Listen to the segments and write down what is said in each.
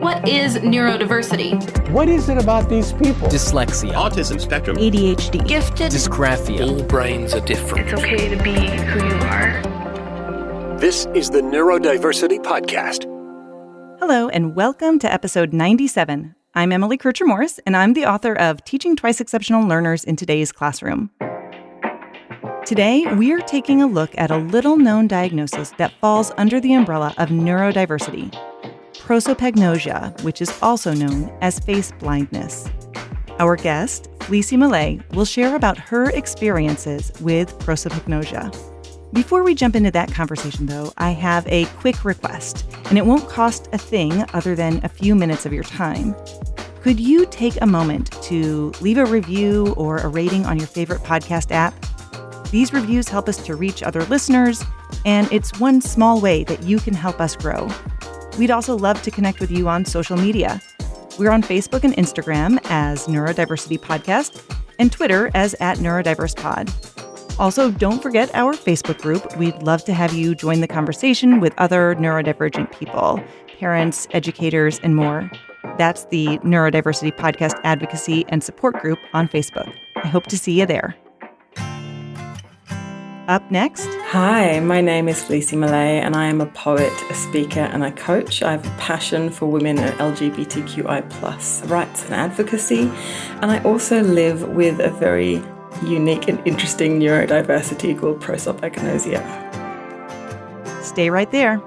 What is neurodiversity? What is it about these people? Dyslexia. Autism spectrum. ADHD. Gifted. Dysgraphia. All brains are different. It's okay to be who you are. This is the Neurodiversity Podcast. Hello, and welcome to episode 97. I'm Emily Kircher-Morris, and I'm the author of Teaching Twice Exceptional Learners in Today's Classroom. Today, we're taking a look at a little-known diagnosis that falls under the umbrella of neurodiversity, prosopagnosia, which is also known as face blindness. Our guest, Fleassy Malay, will share about her experiences with prosopagnosia. Before we jump into that conversation, though, I have a quick request, and it won't cost a thing other than a few minutes of your time. Could you take a moment to leave a review or a rating on your favorite podcast app? These reviews help us to reach other listeners, and it's one small way that you can help us grow. We'd also love to connect with you on social media. We're on Facebook and Instagram as Neurodiversity Podcast and Twitter as @NeurodiversePod. Also, don't forget our Facebook group. We'd love to have you join the conversation with other neurodivergent people, parents, educators, and more. That's the Neurodiversity Podcast Advocacy and Support Group on Facebook. I hope to see you there. Up next. Hi, my name is Fleassy Malay, and I am a poet, a speaker, and a coach. I have a passion for women and LGBTQI+ rights and advocacy, and I also live with a very unique and interesting neurodiversity called Prosopagnosia. Stay right there.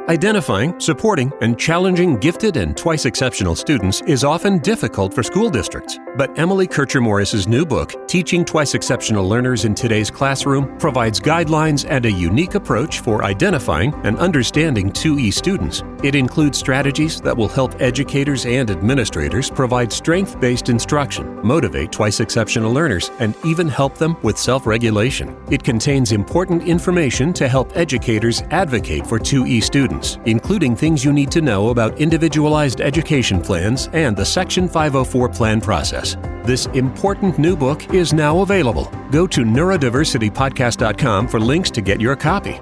Identifying, supporting, and challenging gifted and twice exceptional students is often difficult for school districts. But Emily Kircher-Morris's new book, Teaching Twice Exceptional Learners in Today's Classroom, provides guidelines and a unique approach for identifying and understanding 2E students. It includes strategies that will help educators and administrators provide strength-based instruction, motivate twice exceptional learners, and even help them with self-regulation. It contains important information to help educators advocate for 2E students, including things you need to know about individualized education plans and the Section 504 plan process. This important new book is now available. Go to neurodiversitypodcast.com for links to get your copy.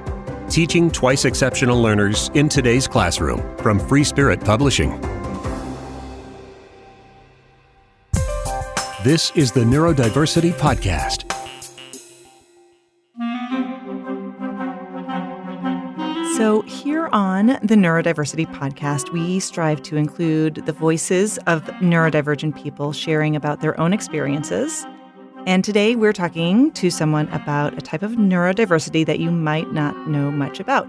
Teaching Twice Exceptional Learners in Today's Classroom from Free Spirit Publishing. This is the Neurodiversity Podcast. So here on the Neurodiversity Podcast, we strive to include the voices of neurodivergent people sharing about their own experiences. And today we're talking to someone about a type of neurodiversity that you might not know much about.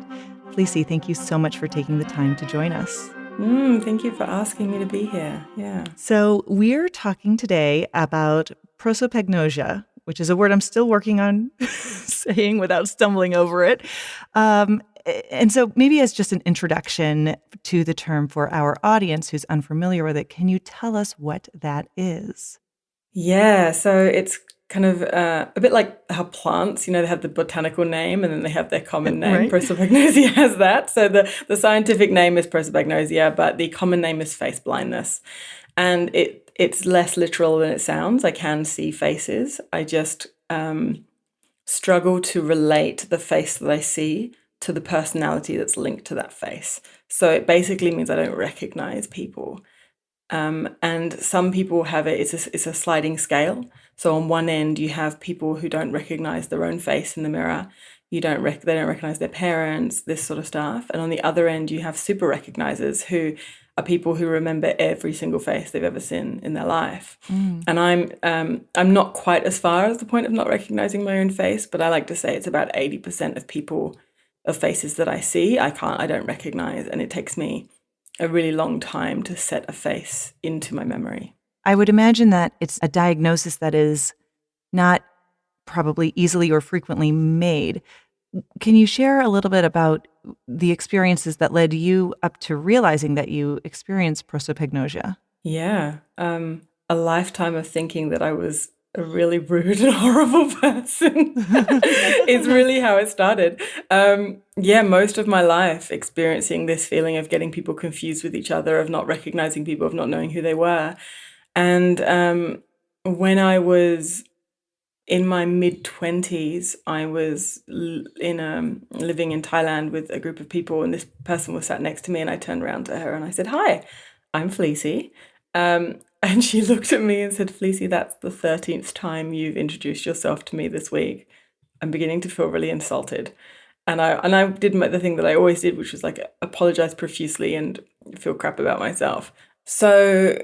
Fleassy, thank you so much for taking the time to join us. Thank you for asking me to be here. Yeah. So we're talking today about prosopagnosia, which is a word I'm still working on saying without stumbling over it. And so maybe as just an introduction to the term for our audience who's unfamiliar with it, can you tell us what that is? Yeah, so it's kind of a bit like how plants, they have the botanical name and then they have their common name. Right. Prosopagnosia has that. So the scientific name is prosopagnosia, but the common name is face blindness. And it's less literal than it sounds. I can see faces. I just struggle to relate the face that I see to the personality that's linked to that face. So it basically means I don't recognize people. And some people have it's a sliding scale. So on one end, you have people who don't recognize their own face in the mirror. They don't recognize their parents, this sort of stuff. And on the other end, you have super recognizers who are people who remember every single face they've ever seen in their life. And I'm not quite as far as the point of not recognizing my own face, but I like to say it's about 80% of faces that I see, I don't recognize. And it takes me a really long time to set a face into my memory. I would imagine that it's a diagnosis that is not probably easily or frequently made. Can you share a little bit about the experiences that led you up to realizing that you experienced prosopagnosia? Yeah. A lifetime of thinking that I was a really rude and horrible person. It's really how it started. Most of my life experiencing this feeling of getting people confused with each other, of not recognizing people, of not knowing who they were. And when I was in my mid-20s, I was living in Thailand with a group of people, and this person was sat next to me, and I turned around to her and I said, "Hi, I'm Fleassy." And she looked at me and said, "Fleassy, that's the 13th time you've introduced yourself to me this week. I'm beginning to feel really insulted." And I did the thing that I always did, which was like apologize profusely and feel crap about myself. So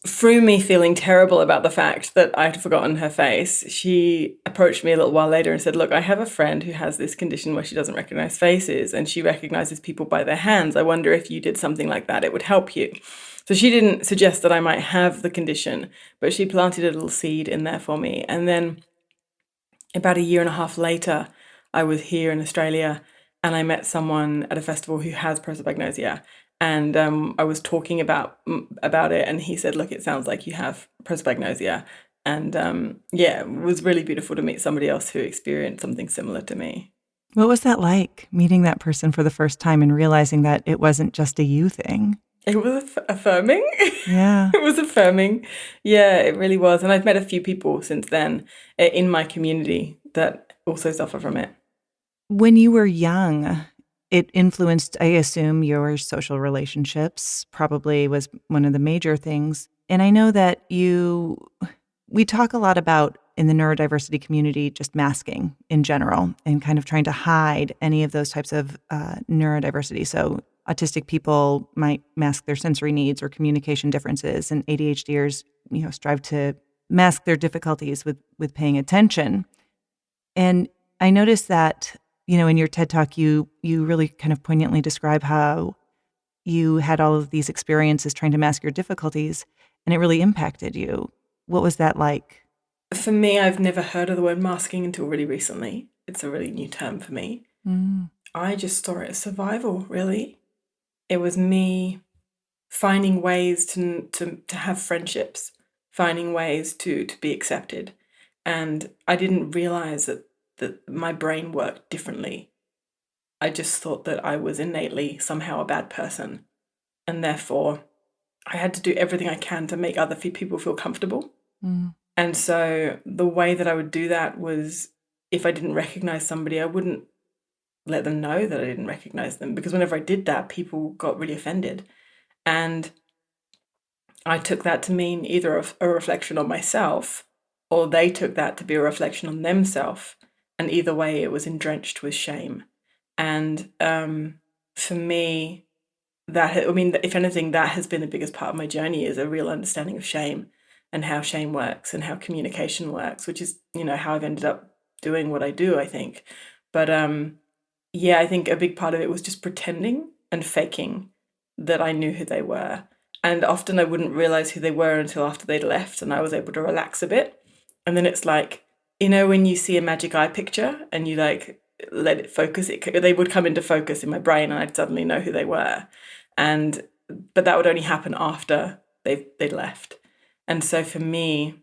through me feeling terrible about the fact that I'd forgotten her face, she approached me a little while later and said, "Look, I have a friend who has this condition where she doesn't recognize faces and she recognizes people by their hands. I wonder if you did something like that, it would help you." So she didn't suggest that I might have the condition, but she planted a little seed in there for me. And then about a year and a half later, I was here in Australia and I met someone at a festival who has prosopagnosia. And I was talking about it, and he said, "Look, it sounds like you have prosopagnosia." And it was really beautiful to meet somebody else who experienced something similar to me. What was that like, meeting that person for the first time and realizing that it wasn't just a you thing? It was affirming. Yeah. It was affirming. Yeah, it really was. And I've met a few people since then in my community that also suffer from it. When you were young, it influenced, I assume, your social relationships, probably was one of the major things. And I know that we talk a lot about in the neurodiversity community, just masking in general and kind of trying to hide any of those types of neurodiversity. So autistic people might mask their sensory needs or communication differences, and ADHDers, strive to mask their difficulties with paying attention. And I noticed that, in your TED Talk, you really kind of poignantly describe how you had all of these experiences trying to mask your difficulties, and it really impacted you. What was that like? For me, I've never heard of the word masking until really recently. It's a really new term for me. I just saw it as survival, really. It was me finding ways to have friendships, finding ways to be accepted. And I didn't realize that my brain worked differently. I just thought that I was innately somehow a bad person. And therefore, I had to do everything I can to make other people feel comfortable. And so the way that I would do that was, if I didn't recognize somebody, I wouldn't let them know that I didn't recognize them, because whenever I did that, people got really offended. And I took that to mean either a reflection on myself, or they took that to be a reflection on themselves. And either way, it was drenched with shame. And for me, if anything, that has been the biggest part of my journey, is a real understanding of shame and how shame works and how communication works, which is, how I've ended up doing what I do, I think. But I think a big part of it was just pretending and faking that I knew who they were. And often I wouldn't realize who they were until after they'd left and I was able to relax a bit. And then it's like, when you see a magic eye picture and you like let it focus, they would come into focus in my brain and I'd suddenly know who they were. But that would only happen after they'd left. And so for me,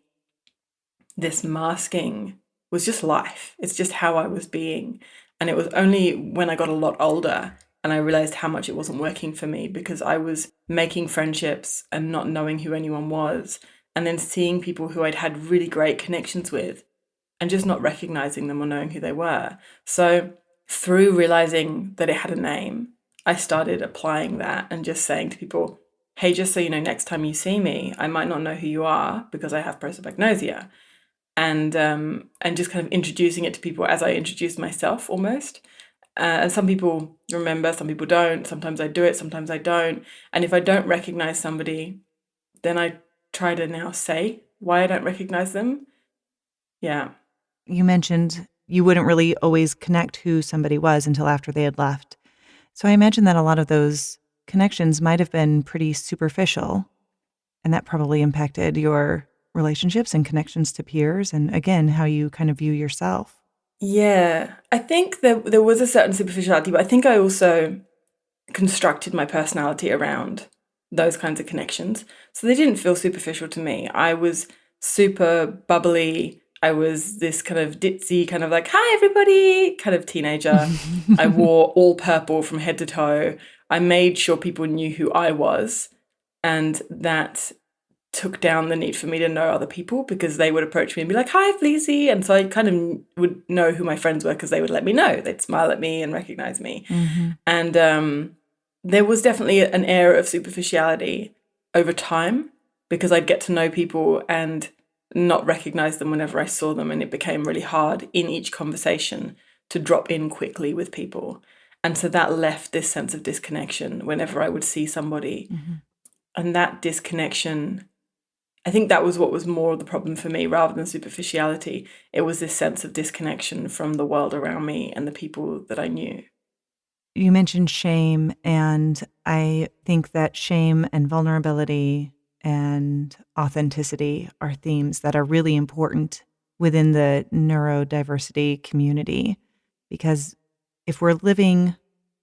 this masking was just life. It's just how I was being. And it was only when I got a lot older and I realized how much it wasn't working for me, because I was making friendships and not knowing who anyone was, and then seeing people who I'd had really great connections with and just not recognizing them or knowing who they were. So through realizing that it had a name, I started applying that and just saying to people, "Hey, just so you know, next time you see me, I might not know who you are because I have prosopagnosia." And just kind of introducing it to people as I introduced myself almost. And some people remember, some people don't. Sometimes I do it, sometimes I don't. And if I don't recognize somebody, then I try to now say why I don't recognize them. Yeah. You mentioned you wouldn't really always connect who somebody was until after they had left. So I imagine that a lot of those connections might have been pretty superficial, and that probably impacted your relationships and connections to peers, and again, how you kind of view yourself. Yeah, I think there was a certain superficiality, but I think I also constructed my personality around those kinds of connections. So they didn't feel superficial to me. I was super bubbly. I was this kind of ditzy, kind of like, "Hi, everybody," kind of teenager. I wore all purple from head to toe. I made sure people knew who I was, and that took down the need for me to know other people, because they would approach me and be like, "Hi, Fleassy." And so I kind of would know who my friends were because they would let me know. They'd smile at me and recognize me. And there was definitely an air of superficiality over time, because I'd get to know people and not recognize them whenever I saw them. And it became really hard in each conversation to drop in quickly with people. And so that left this sense of disconnection whenever I would see somebody. And that disconnection, I think that was what was more the problem for me rather than superficiality. It was this sense of disconnection from the world around me and the people that I knew. You mentioned shame, and I think that shame and vulnerability and authenticity are themes that are really important within the neurodiversity community, because if we're living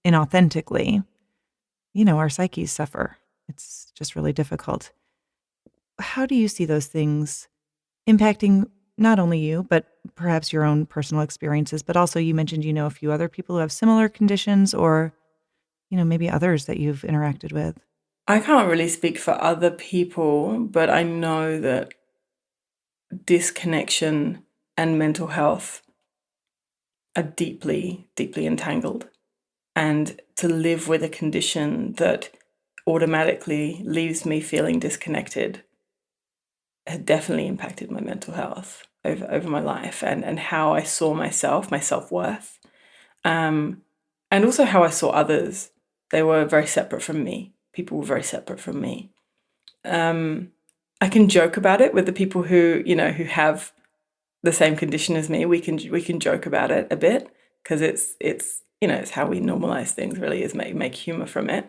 inauthentically, our psyches suffer. It's just really difficult. How do you see those things impacting not only you, but perhaps your own personal experiences, but also you mentioned, a few other people who have similar conditions, or, maybe others that you've interacted with? I can't really speak for other people, but I know that disconnection and mental health are deeply, deeply entangled. And to live with a condition that automatically leaves me feeling disconnected had definitely impacted my mental health over my life, and how I saw myself, my self-worth, and also how I saw others. They were very separate from me. People were very separate from me. I can joke about it with the people who have the same condition as me. We can joke about it a bit, because it's how we normalize things, really, is make humor from it.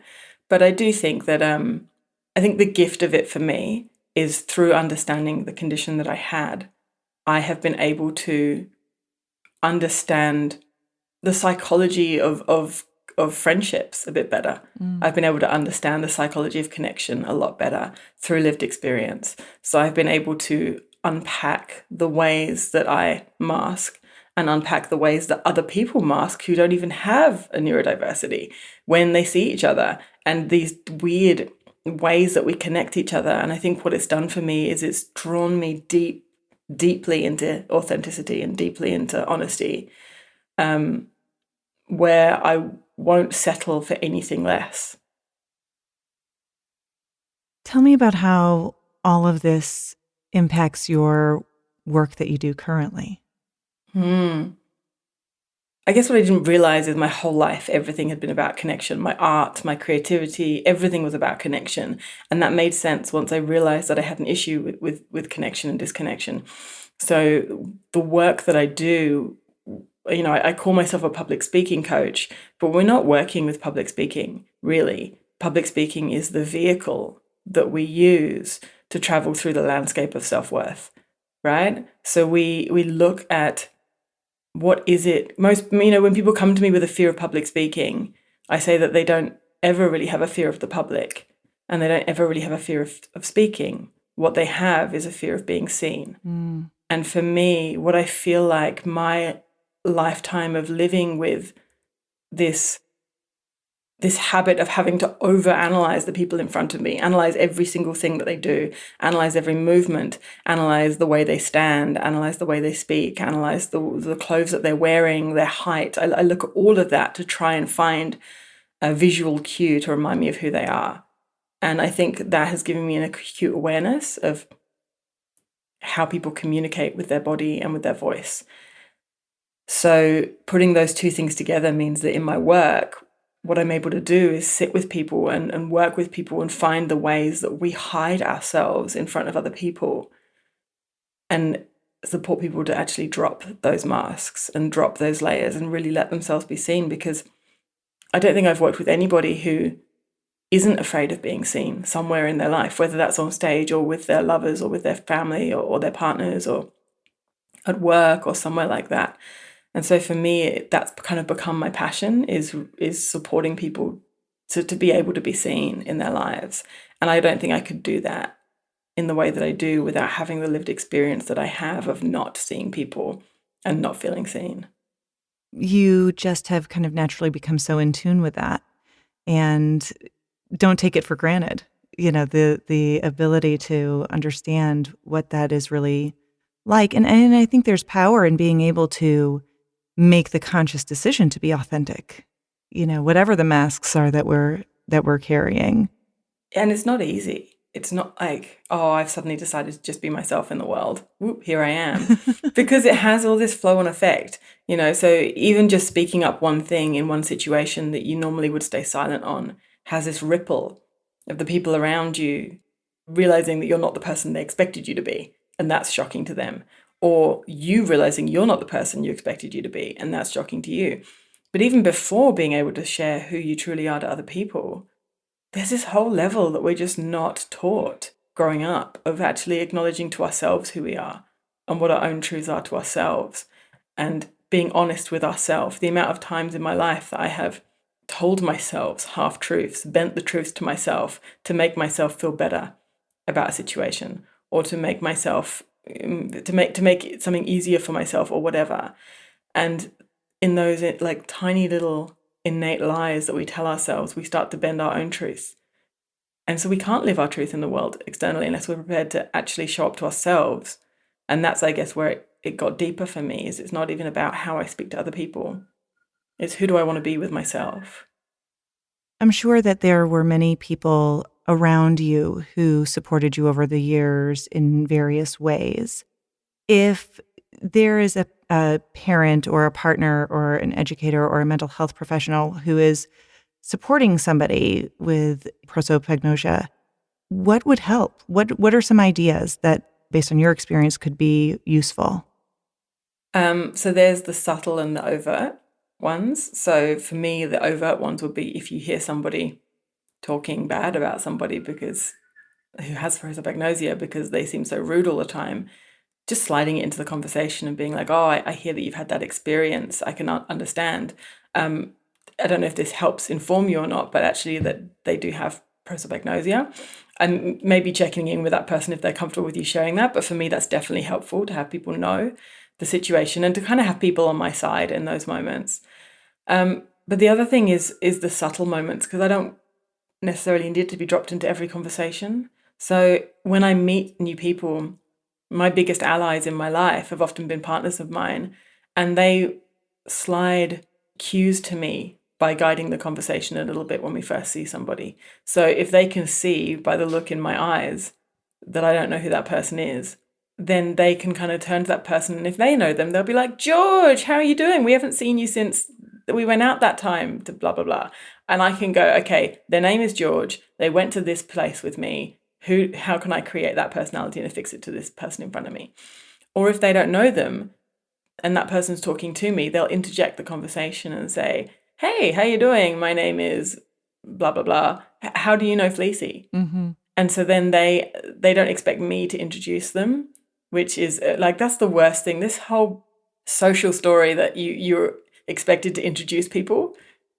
But I do think that I think the gift of it for me is, through understanding the condition that I had, I have been able to understand the psychology of friendships a bit better. I've been able to understand the psychology of connection a lot better through lived experience. So I've been able to unpack the ways that I mask and unpack the ways that other people mask who don't even have a neurodiversity when they see each other, and these weird ways that we connect each other. And I think what it's done for me is it's drawn me deeply into authenticity and deeply into honesty, where I won't settle for anything less. Tell me about how all of this impacts your work that you do currently. I guess what I didn't realize is my whole life, everything had been about connection. My art, my creativity, everything was about connection. And that made sense once I realized that I had an issue with connection and disconnection. So the work that I do, I call myself a public speaking coach, but we're not working with public speaking, really. Public speaking is the vehicle that we use to travel through the landscape of self-worth, right? So we look at, what is it? When people come to me with a fear of public speaking, I say that they don't ever really have a fear of the public, and they don't ever really have a fear of speaking. What they have is a fear of being seen. And for me, what I feel like my lifetime of living with this habit of having to overanalyze the people in front of me, analyze every single thing that they do, analyze every movement, analyze the way they stand, analyze the way they speak, analyze the clothes that they're wearing, their height. I look at all of that to try and find a visual cue to remind me of who they are. And I think that has given me an acute awareness of how people communicate with their body and with their voice. So putting those two things together means that in my work, what I'm able to do is sit with people and work with people and find the ways that we hide ourselves in front of other people, and support people to actually drop those masks and drop those layers and really let themselves be seen. Because I don't think I've worked with anybody who isn't afraid of being seen somewhere in their life, whether that's on stage or with their lovers or with their family or their partners or at work or somewhere like that. And so for me, that's kind of become my passion, is supporting people to be able to be seen in their lives. And I don't think I could do that in the way that I do without having the lived experience that I have of not seeing people and not feeling seen. You just have kind of naturally become so in tune with that, and don't take it for granted. the ability to understand what that is really like. And I think there's power in being able to make the conscious decision to be authentic, whatever the masks are that we're carrying. And it's not easy. It's not like, oh, I've suddenly decided to just be myself in the world. Whoop, here I am. Because it has all this flow and effect, so even just speaking up one thing in one situation that you normally would stay silent on has this ripple of the people around you realizing that you're not the person they expected you to be. And that's shocking to them. Or you realizing you're not the person you expected you to be. And that's shocking to you. But even before being able to share who you truly are to other people, there's this whole level that we're just not taught growing up of actually acknowledging to ourselves who we are and what our own truths are to ourselves and being honest with ourselves. The amount of times in my life that I have told myself half-truths, bent the truth to myself to make myself feel better about a situation or to make myself, to make something easier for myself or whatever. And in those like tiny little innate lies that we tell ourselves, we start to bend our own truth. And so we can't live our truth in the world externally unless we're prepared to actually show up to ourselves. And that's, I guess, where it got deeper for me, is it's not even about how I speak to other people. It's who do I want to be with myself? I'm sure that there were many people around you who supported you over the years in various ways. If there is a parent or a partner or an educator or a mental health professional who is supporting somebody with prosopagnosia, what would help? What are some ideas that, based on your experience, could be useful? So there's the subtle and the overt ones. So for me, the overt ones would be if you hear somebody talking bad about somebody who has prosopagnosia because they seem so rude all the time, just sliding it into the conversation and being like, oh, I hear that you've had that experience. I can understand. I don't know if this helps inform you or not, but actually that they do have prosopagnosia, and maybe checking in with that person if they're comfortable with you sharing that. But for me, that's definitely helpful to have people know the situation and to kind of have people on my side in those moments. But the other thing is the subtle moments, because I don't necessarily need to be dropped into every conversation. So when I meet new people, my biggest allies in my life have often been partners of mine, and they slide cues to me by guiding the conversation a little bit when we first see somebody. So if they can see by the look in my eyes that I don't know who that person is, then they can kind of turn to that person. And if they know them, they'll be like, George, how are you doing? We haven't seen you since we went out that time to blah, blah, blah. And I can go, okay, their name is George. They went to this place with me. How can I create that personality and affix it to this person in front of me? Or if they don't know them and that person's talking to me, they'll interject the conversation and say, hey, how you doing? My name is blah, blah, blah. How do you know Fleassy? Mm-hmm. And so then they don't expect me to introduce them, which is like, that's the worst thing. This whole social story that you're expected to introduce people,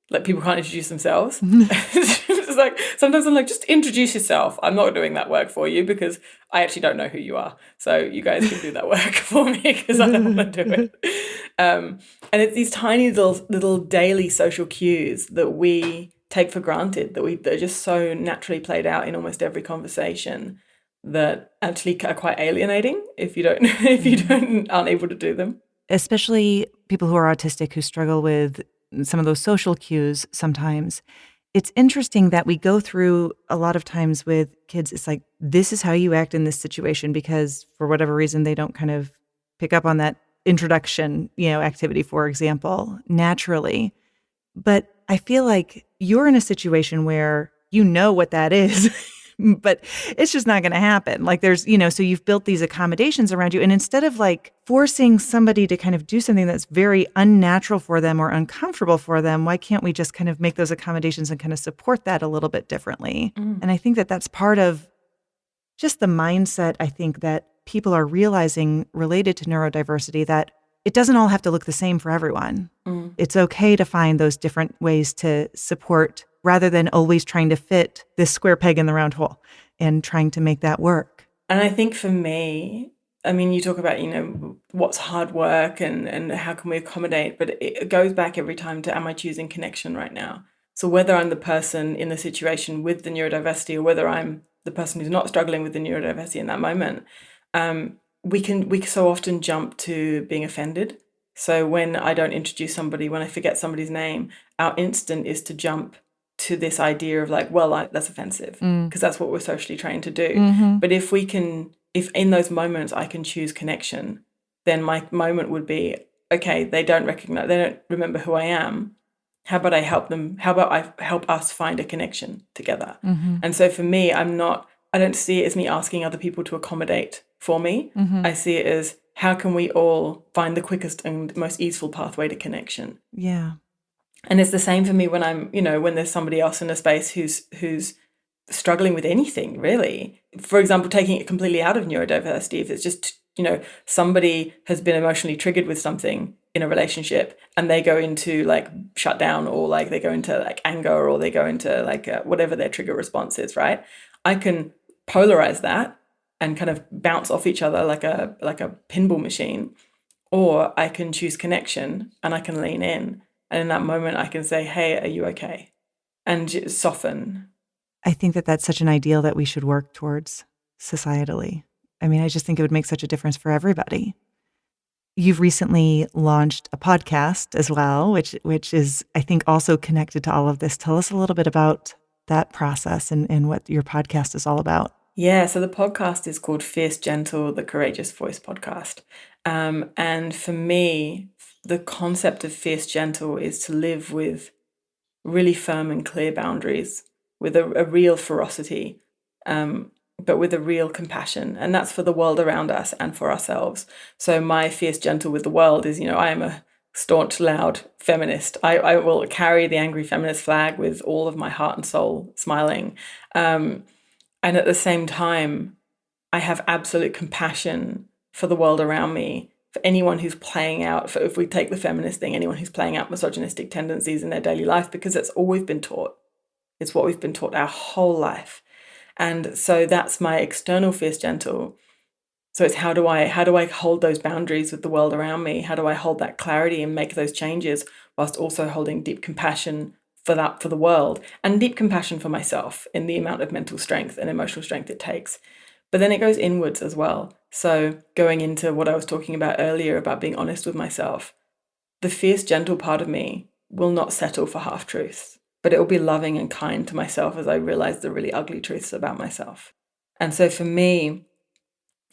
like people can't introduce themselves. It's like, sometimes I'm like, just introduce yourself. I'm not doing that work for you because I actually don't know who you are. So you guys can do that work for me because I don't want to do it. And it's these tiny little daily social cues that we take for granted, that are just so naturally played out in almost every conversation, that actually are quite alienating if you aren't able to do them. Especially people who are autistic who struggle with some of those social cues sometimes. It's interesting that we go through a lot of times with kids, it's like, this is how you act in this situation, because for whatever reason, they don't kind of pick up on that introduction, activity, for example, naturally. But I feel like you're in a situation where you know what that is, but it's just not going to happen. Like there's, so you've built these accommodations around you. And instead of like forcing somebody to kind of do something that's very unnatural for them or uncomfortable for them, why can't we just kind of make those accommodations and kind of support that a little bit differently? And I think that that's part of just the mindset, I think, that people are realizing related to neurodiversity, that it doesn't all have to look the same for everyone. It's okay to find those different ways to support rather than always trying to fit this square peg in the round hole and trying to make that work. And I think for me, I mean, you talk about, what's hard work and how can we accommodate, but it goes back every time to, am I choosing connection right now? So whether I'm the person in the situation with the neurodiversity or whether I'm the person who's not struggling with the neurodiversity in that moment, we so often jump to being offended. So when I don't introduce somebody, when I forget somebody's name, our instinct is to jump to this idea of like, well, that's offensive, because that's what we're socially trained to do. But if in those moments I can choose connection, then my moment would be, okay, they don't remember who I am. How about I help them? How about I help us find a connection together? And so for me, I don't see it as me asking other people to accommodate for me. I see it as, how can we all find the quickest and most easeful pathway to connection? Yeah. And it's the same for me when I'm, when there's somebody else in a space who's struggling with anything, really. For example, taking it completely out of neurodiversity, if it's just, somebody has been emotionally triggered with something in a relationship and they go into like shutdown, or like they go into like anger, or they go into like whatever their trigger response is, right? I can polarize that and kind of bounce off each other like a pinball machine, or I can choose connection and I can lean in. And in that moment, I can say, hey, are you okay? And just soften. I think that that's such an ideal that we should work towards societally. I mean, I just think it would make such a difference for everybody. You've recently launched a podcast as well, which is, I think, also connected to all of this. Tell us a little bit about that process and what your podcast is all about. Yeah, so the podcast is called Fierce Gentle, the Courageous Voice podcast. And for me, the concept of Fierce Gentle is to live with really firm and clear boundaries, with a real ferocity, but with a real compassion. And that's for the world around us and for ourselves. So my Fierce Gentle with the world is, I am a staunch, loud feminist. I will carry the angry feminist flag with all of my heart and soul, smiling. And at the same time, I have absolute compassion for the world around me, for anyone who's playing out, if we take the feminist thing, anyone who's playing out misogynistic tendencies in their daily life, because it's all we've been taught. It's what we've been taught our whole life. And so that's my external Fierce Gentle. So it's how do I hold those boundaries with the world around me? How do I hold that clarity and make those changes whilst also holding deep compassion for the world, and deep compassion for myself in the amount of mental strength and emotional strength it takes. But then it goes inwards as well. So going into what I was talking about earlier about being honest with myself, the Fierce Gentle part of me will not settle for half-truths, but it will be loving and kind to myself as I realize the really ugly truths about myself. And so for me,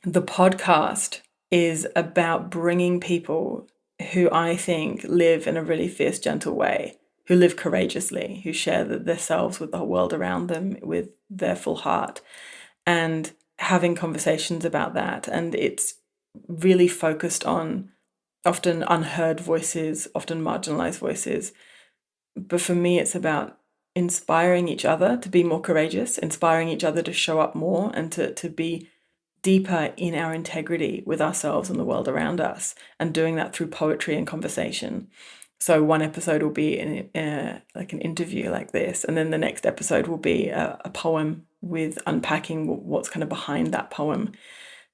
the podcast is about bringing people who I think live in a really fierce, gentle way, who live courageously, who share themselves with the whole world around them with their full heart, and having conversations about that. And it's really focused on often unheard voices, often marginalized voices. But for me, it's about inspiring each other to be more courageous, inspiring each other to show up more and to be deeper in our integrity with ourselves and the world around us, and doing that through poetry and conversation. So one episode will be like an interview like this, and then the next episode will be a poem with unpacking what's kind of behind that poem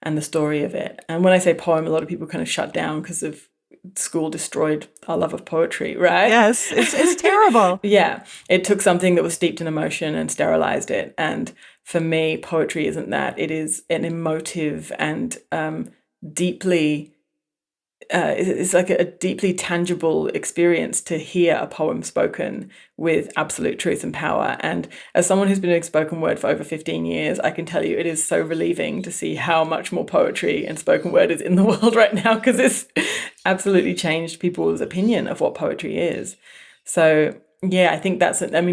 and the story of it. And when I say poem, a lot of people kind of shut down because of school destroyed our love of poetry, right? Yes, it's terrible. Yeah, it took something that was steeped in emotion and sterilized it. And for me, poetry isn't that. It is an emotive and deeply... it's like a deeply tangible experience to hear a poem spoken with absolute truth and power. And as someone who's been doing spoken word for over 15 years, I can tell you it is so relieving to see how much more poetry and spoken word is in the world right now, because it's absolutely changed people's opinion of what poetry is. So yeah, I think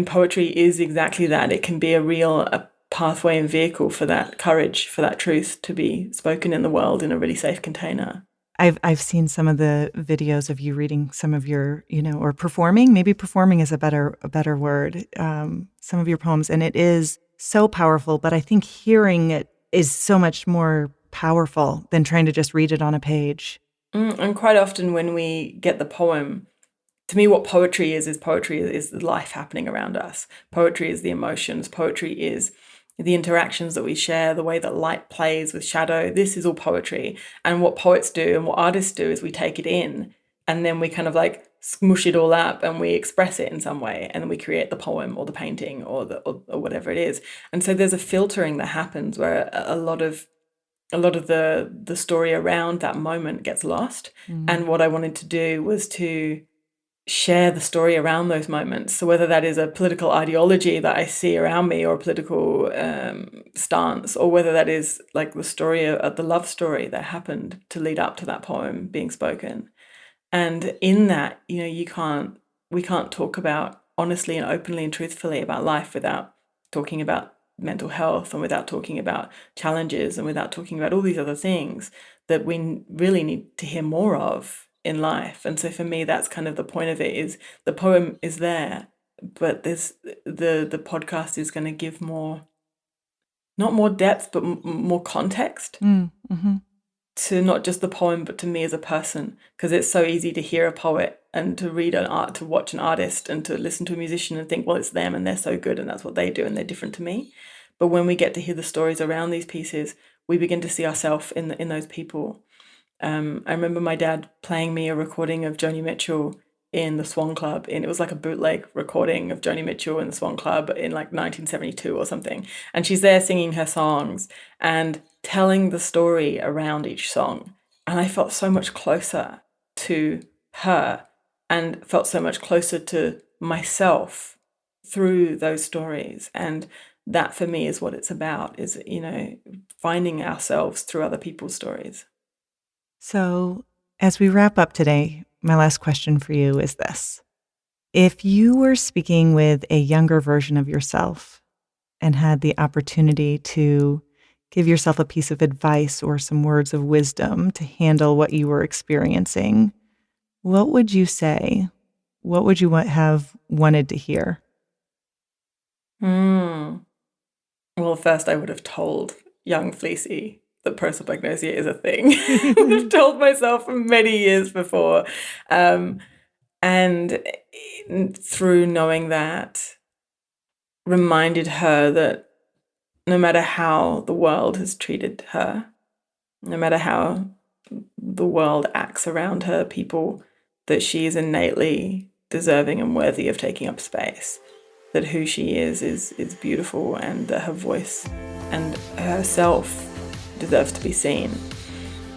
poetry is exactly that. It can be a pathway and vehicle for that courage, for that truth to be spoken in the world in a really safe container. I've seen some of the videos of you reading some of your, or performing. Maybe performing is a better word. Some of your poems, and it is so powerful. But I think hearing it is so much more powerful than trying to just read it on a page. And quite often when we get the poem, to me, what poetry is the life happening around us. Poetry is the emotions. Poetry is the interactions that we share, the way that light plays with shadow. This is all poetry. And what poets do and what artists do is we take it in, and then we kind of like smush it all up and we express it in some way, and then we create the poem or the painting or whatever it is. And so there's a filtering that happens where a lot of the story around that moment gets lost. And what I wanted to do was to share the story around those moments. So whether that is a political ideology that I see around me or a political stance, or whether that is like the story of the love story that happened to lead up to that poem being spoken. And in that, we can't talk about honestly and openly and truthfully about life without talking about mental health, and without talking about challenges, and without talking about all these other things that we really need to hear more of in life. And so for me, that's kind of the point of it, is the poem is there, but this the podcast is going to give more, not more depth, but more context to not just the poem, but to me as a person. Because it's so easy to hear a poet and to read to watch an artist and to listen to a musician and think, well, it's them and they're so good and that's what they do and they're different to me. But when we get to hear the stories around these pieces, we begin to see ourselves in those people. I remember my dad playing me a recording of Joni Mitchell in the Swan Club, and it was like a bootleg recording of Joni Mitchell in the Swan Club in like 1972 or something. And she's there singing her songs and telling the story around each song. And I felt so much closer to her and felt so much closer to myself through those stories. And that for me is what it's about, is, finding ourselves through other people's stories. So as we wrap up today, my last question for you is this. If you were speaking with a younger version of yourself and had the opportunity to give yourself a piece of advice or some words of wisdom to handle what you were experiencing, what would you say? What would you have wanted to hear? Well, first I would have told young Fleassy that prosopagnosia is a thing. I would have told myself for many years before. And through knowing that, reminded her that no matter how the world has treated her, no matter how the world acts around her, people, that she is innately deserving and worthy of taking up space, that who she is beautiful, and that her voice and herself deserves to be seen.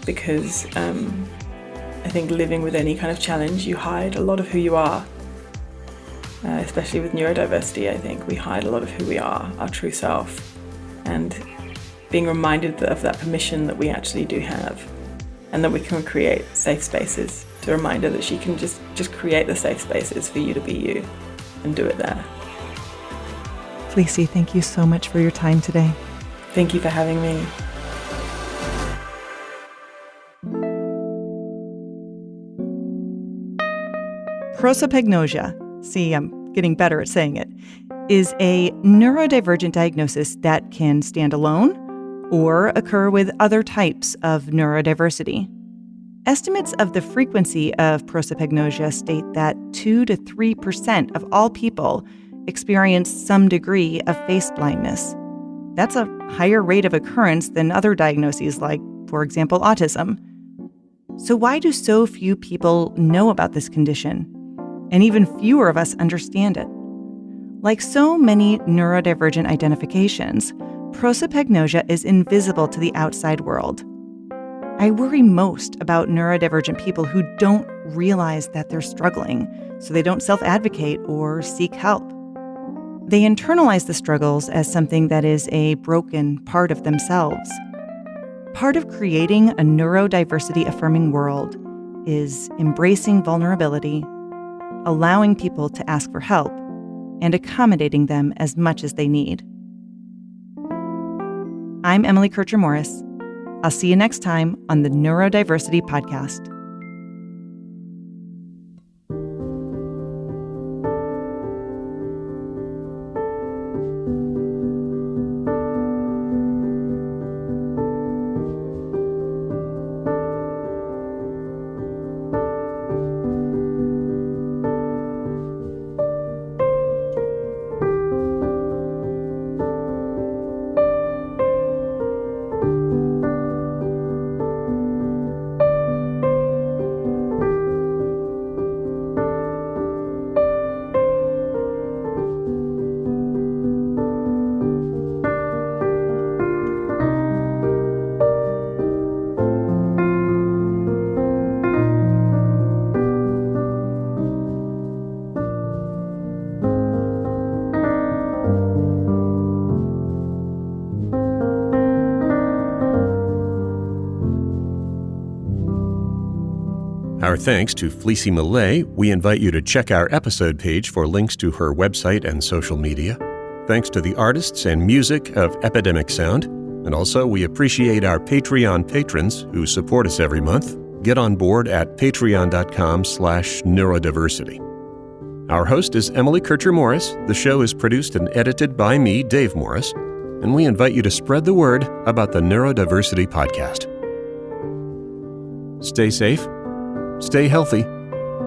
Because I think living with any kind of challenge, you hide a lot of who you are. Especially with neurodiversity, I think we hide a lot of who we are, our true self. And being reminded of that permission that we actually do have, and that we can create safe spaces, to remind her that she can just create the safe spaces for you to be you and do it there. Fleassy, thank you so much for your time today. Thank you for having me. Prosopagnosia, see, I'm getting better at saying it, is a neurodivergent diagnosis that can stand alone or occur with other types of neurodiversity. Estimates of the frequency of prosopagnosia state that 2 to 3% of all people experience some degree of face blindness. That's a higher rate of occurrence than other diagnoses like, for example, autism. So why do so few people know about this condition? And even fewer of us understand it. Like so many neurodivergent identifications, prosopagnosia is invisible to the outside world. I worry most about neurodivergent people who don't realize that they're struggling, so they don't self-advocate or seek help. They internalize the struggles as something that is a broken part of themselves. Part of creating a neurodiversity-affirming world is embracing vulnerability, allowing people to ask for help, and accommodating them as much as they need. I'm Emily Kircher-Morris. I'll see you next time on the Neurodiversity Podcast. Our thanks to Fleassy Malay. We invite you to check our episode page for links to her website and social media. Thanks to the artists and music of Epidemic Sound. And also, we appreciate our Patreon patrons who support us every month. Get on board at patreon.com/neurodiversity. Our host is Emily Kircher-Morris. The show is produced and edited by me, Dave Morris. And we invite you to spread the word about the Neurodiversity Podcast. Stay safe. Stay healthy.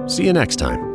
See you next time.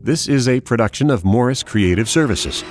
This is a production of Morris Creative Services.